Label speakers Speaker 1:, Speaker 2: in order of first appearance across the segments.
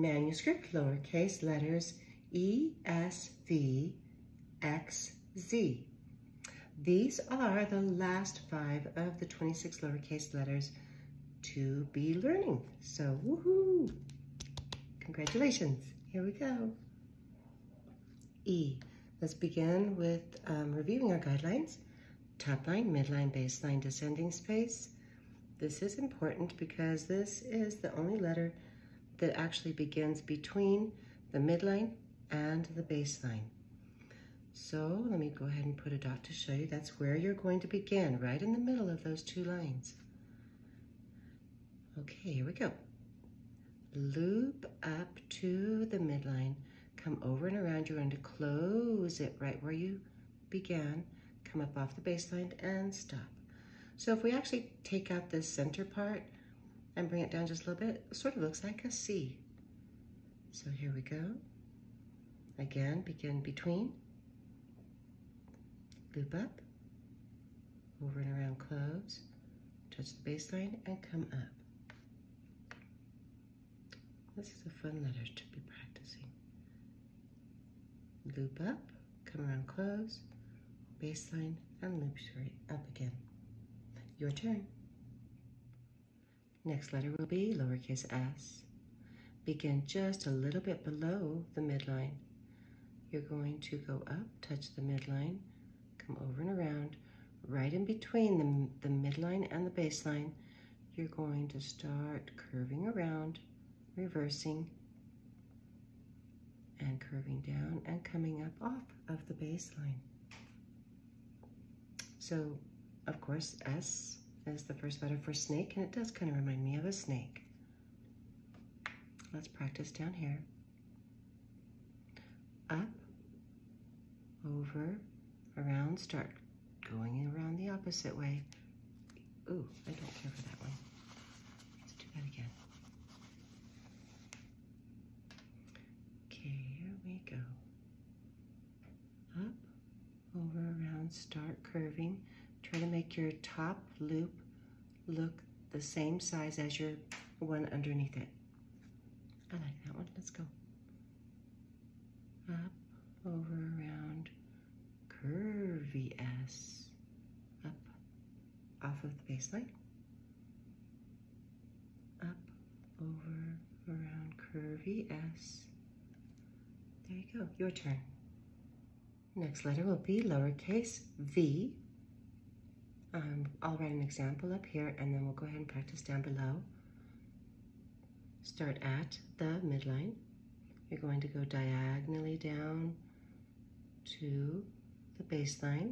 Speaker 1: Manuscript lowercase letters E, S, V, X, Z. These are the last 5 of the 26 lowercase letters to be learning. So, woohoo! Congratulations. Here we go. E. Let's begin with reviewing our guidelines. Top line, midline, baseline, descending space. This is important because this is the only letter that actually begins between the midline and the baseline. So let me go ahead and put a dot to show you that's where you're going to begin, right in the middle of those 2 lines. Okay, here we go. Loop up to the midline, come over and around. You're going to close it right where you began, come up off the baseline and stop. So if we actually take out this center part and bring it down just a little bit, it sort of looks like a C. So here we go. Again, begin between, loop up, over and around, close, touch the baseline, and come up. This is a fun letter to be practicing. Loop up, come around, close, baseline, and loop straight up again. Your turn. Next letter will be lowercase s. Begin just a little bit below the midline. You're going to go up, touch the midline, come over and around. Right in between the midline and the baseline, you're going to start curving around, reversing, and curving down and coming up off of the baseline. So, of course, S is the first letter for snake, and it does kind of remind me of a snake. Let's practice down here. Up, over, around, start going around the opposite way. Ooh, I don't care for that one. Let's do that again. Okay, here we go. Up, over, around, start curving. Try to make your top loop look the same size as your one underneath it. I like that one. Let's go. Up, over, around, curvy S. Up, off of the baseline. Up, over, around, curvy S. There you go. Your turn. Next letter will be lowercase v. I'll write an example up here, and then we'll go ahead and practice down below. Start at the midline. You're going to go diagonally down to the baseline,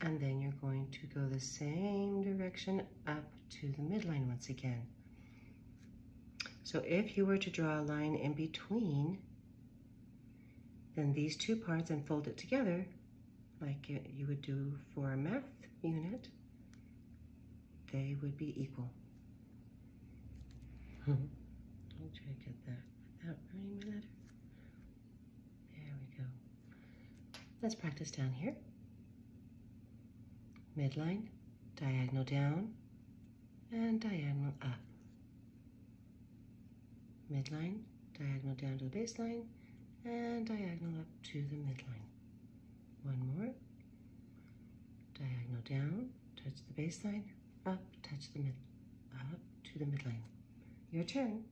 Speaker 1: and then you're going to go the same direction up to the midline once again. So if you were to draw a line in between, then these 2 parts and fold it together like you would do for a math unit, they would be equal. I'll try to get that without writing my letter. There we go. Let's practice down here. Midline, diagonal down, and diagonal up. Midline, diagonal down to the baseline, and diagonal up to the midline. One more. Diagonal down, touch the baseline, up, touch the up to the midline. Your turn.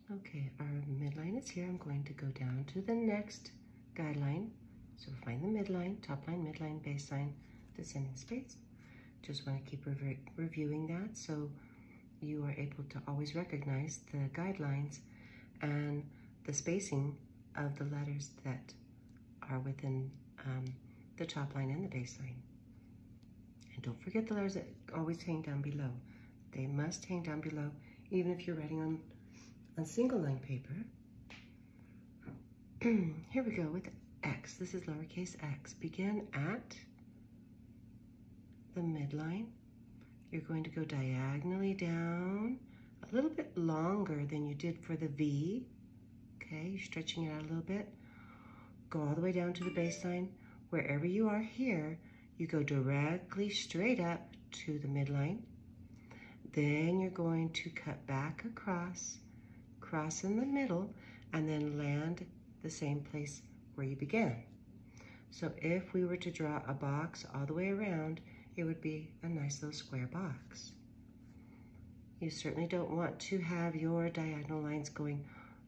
Speaker 1: Okay, our midline is here. I'm going to go down to the next guideline. So find the midline, top line, midline, baseline, descending space. Just want to keep reviewing that so you are able to always recognize the guidelines and the spacing of the letters that are within the top line and the baseline. And don't forget the letters that always hang down below. They must hang down below, even if you're writing on single line paper. Here we go with X. This is lowercase x. Begin at the midline. You're going to go diagonally down a little bit longer than you did for the V. Okay, you're stretching it out a little bit. Go all the way down to the baseline. Wherever you are here, you go directly straight up to the midline. Then you're going to cut back across, cross in the middle, and then land the same place where you began. So if we were to draw a box all the way around, it would be a nice little square box. You certainly don't want to have your diagonal lines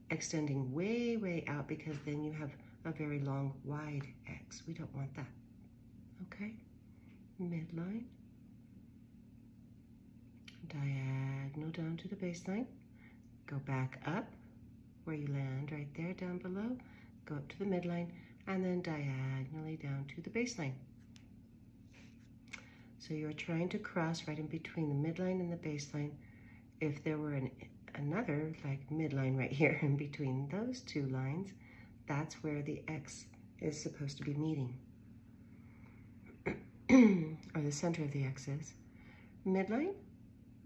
Speaker 1: extending way, way out, because then you have a very long, wide X. We don't want that. Okay? Midline. Diagonal down to the baseline. Go back up where you land right there down below. Go up to the midline and then diagonally down to the baseline. So you're trying to cross right in between the midline and the baseline. If there were another like midline right here in between those two lines, that's where the X is supposed to be meeting. Or the center of the X is. Midline,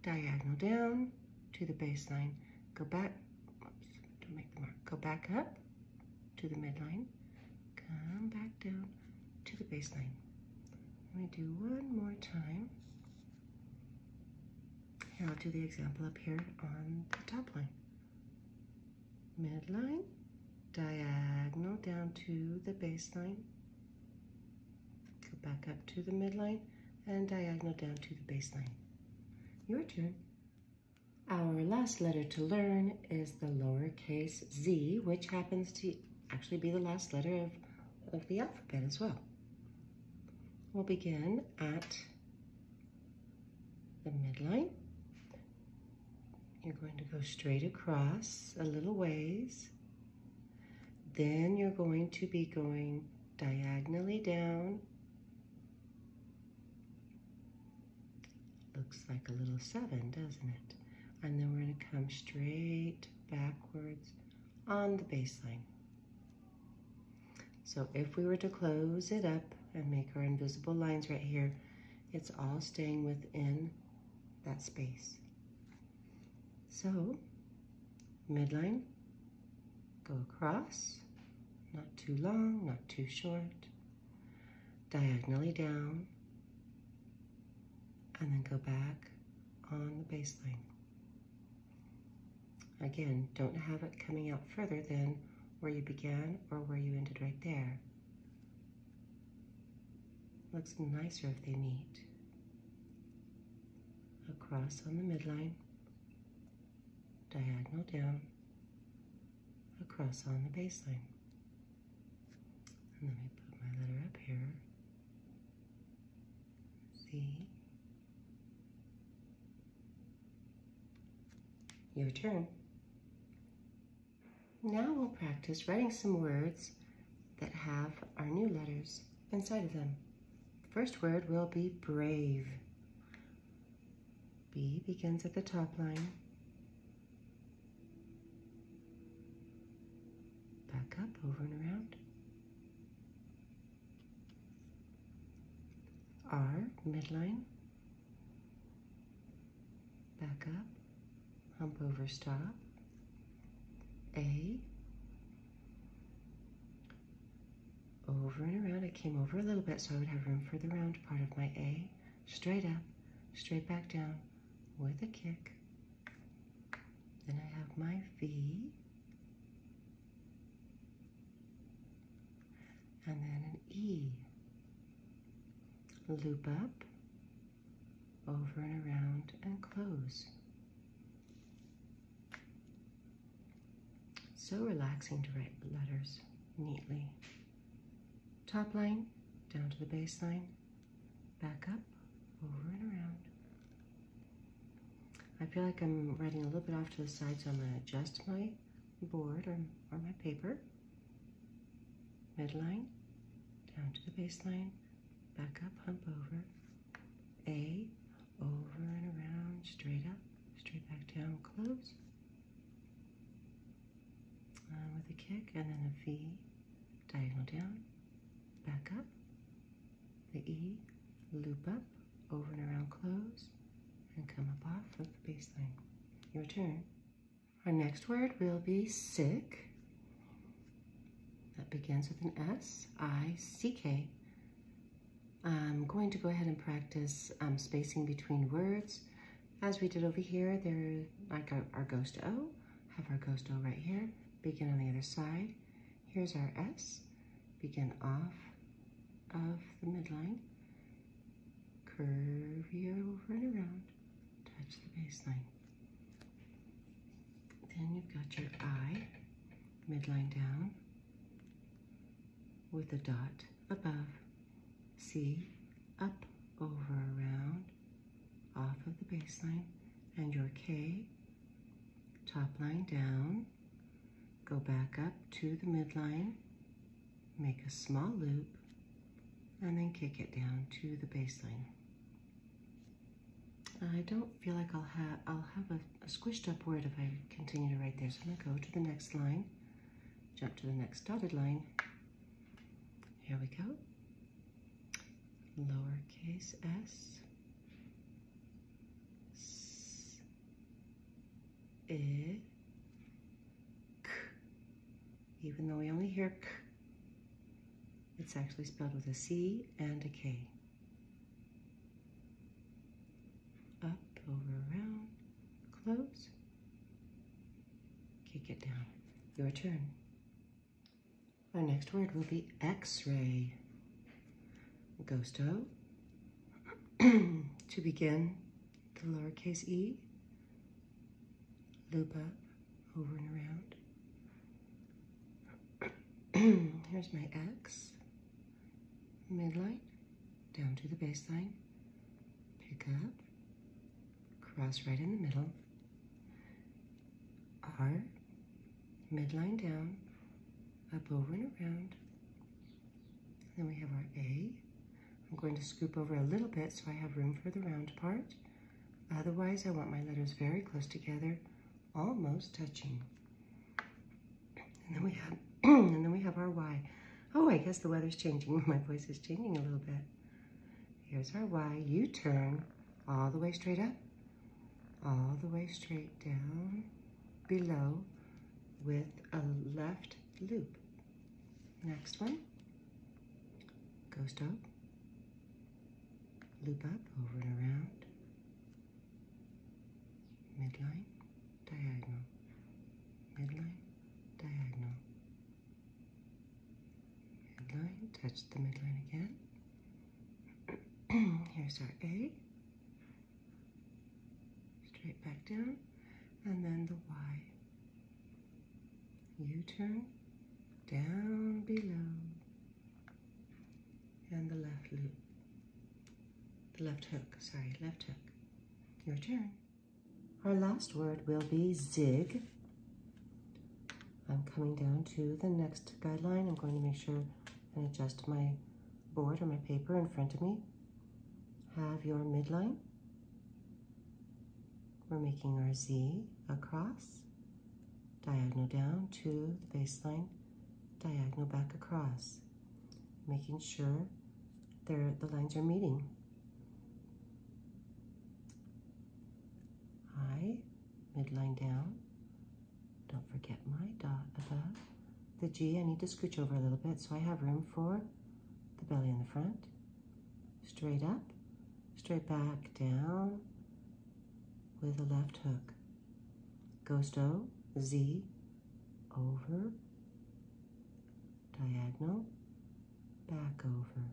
Speaker 1: diagonal down to the baseline. Go back, oops, don't make the mark. Go back up to the midline. Come back down to the baseline. Let me do one more time. Here, I'll do the example up here on the top line. Midline, diagonal down to the baseline. Go back up to the midline and diagonal down to the baseline. Your turn. Our last letter to learn is the lowercase z, which happens to actually be the last letter of the alphabet as well. We'll begin at the midline. You're going to go straight across a little ways. Then you're going to be going diagonally down. Looks like a little 7, doesn't it? And then we're going to come straight backwards on the baseline. So if we were to close it up and make our invisible lines right here, it's all staying within that space. So, midline, go across, not too long, not too short, diagonally down, and then go back on the baseline. Again, don't have it coming out further than where you began or where you ended right there. Looks nicer if they meet. Across on the midline, diagonal down, across on the baseline. And let me put my letter up here. Z. Your turn. Now we'll practice writing some words that have our new letters inside of them. The first word will be brave. B begins at the top line. Back up, over and around. R, midline. Back up, hump over, stop. A, over and around. I came over a little bit so I would have room for the round part of my A. Straight up, straight back down with a kick. Then I have my V. And then an E. Loop up, over and around, and close. So relaxing to write letters neatly. Top line, down to the baseline, back up, over and around. I feel like I'm writing a little bit off to the side, so I'm going to adjust my board or my paper. Midline, down to the baseline, back up, hump over. A, over and around, straight up, straight back down, close. With a kick, and then a V, diagonal down, back up, the E, loop up, over and around, close, and come up off of the baseline. Your turn. Our next word will be sick. That begins with an S, I, C, K. I'm going to go ahead and practice spacing between words. As we did over here, there, like our ghost O, have our ghost O right here, begin on the other side. Here's our S, begin off of the midline, curve you over and around, touch the baseline. Then you've got your I, midline down, with a dot above, C, up, over, around, off of the baseline, and your K, top line down, go back up to the midline, make a small loop, and then kick it down to the baseline. I don't feel like I'll have a squished up word if I continue to write there. So I'm gonna go to the next line, jump to the next dotted line. Here we go. Lowercase s, I, k. Even though we only hear k, it's actually spelled with a C and a K. Up, over, around, close, kick it down. Your turn. Our next word will be X-ray. Ghost O. To begin, the lowercase e, loop up, over and around. Here's my X, midline, down to the baseline, pick up, cross right in the middle, R, midline down, up, over and around. Then we have our A. I'm going to scoop over a little bit so I have room for the round part. Otherwise, I want my letters very close together, almost touching. And then we have, our Y. Oh, I guess the weather's changing. My voice is changing a little bit. Here's our Y. U-turn all the way straight up, all the way straight down, below, with a left loop. Next one, ghost up, loop up, over and around, midline, diagonal, midline, diagonal, midline, touch the midline again. Here's our A, straight back down, and then the Y. U-turn, down below, and the left loop, the left hook, sorry, left hook. Your turn. Our last word will be zig. I'm coming down to the next guideline. I'm going to make sure and adjust my board or my paper in front of me. Have your midline. We're making our Z across, diagonal down to the baseline, diagonal back across, making sure the lines are meeting. I, midline down, don't forget my dot above. The G, I need to scooch over a little bit so I have room for the belly in the front. Straight up, straight back down with a left hook. Ghost O, Z, over, diagonal, back over.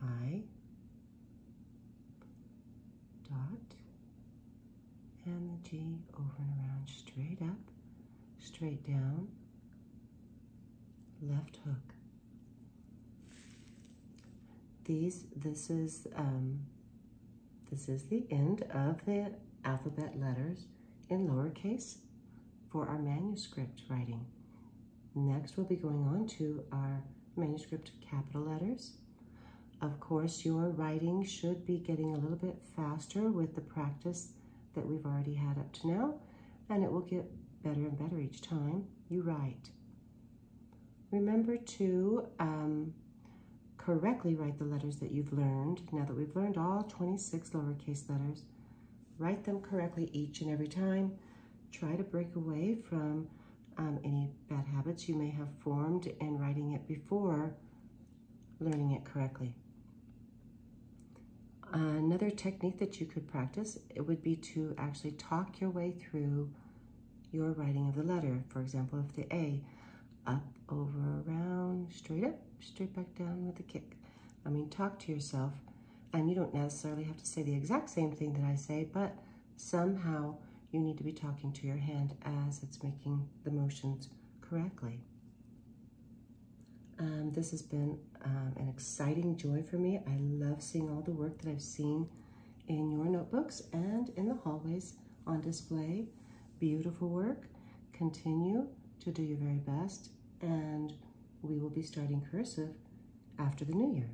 Speaker 1: I, dot, and the G over and around, straight up, straight down, left hook. This is the end of the alphabet letters in lowercase for our manuscript writing. Next, we'll be going on to our manuscript capital letters. Of course, your writing should be getting a little bit faster with the practice that we've already had up to now, and it will get better and better each time you write. Remember to correctly write the letters that you've learned. Now that we've learned all 26 lowercase letters, write them correctly each and every time. Try to break away from any bad habits you may have formed in writing it before learning it correctly. Another technique that you could practice, it would be to actually talk your way through your writing of the letter. For example, if the A, up, over, around, straight up, straight back down with a kick. I mean, talk to yourself, and you don't necessarily have to say the exact same thing that I say, but somehow you need to be talking to your hand as it's making the motions correctly. This has been an exciting joy for me. I love seeing all the work that I've seen in your notebooks and in the hallways on display. Beautiful work. Continue to do your very best, and we will be starting cursive after the new year.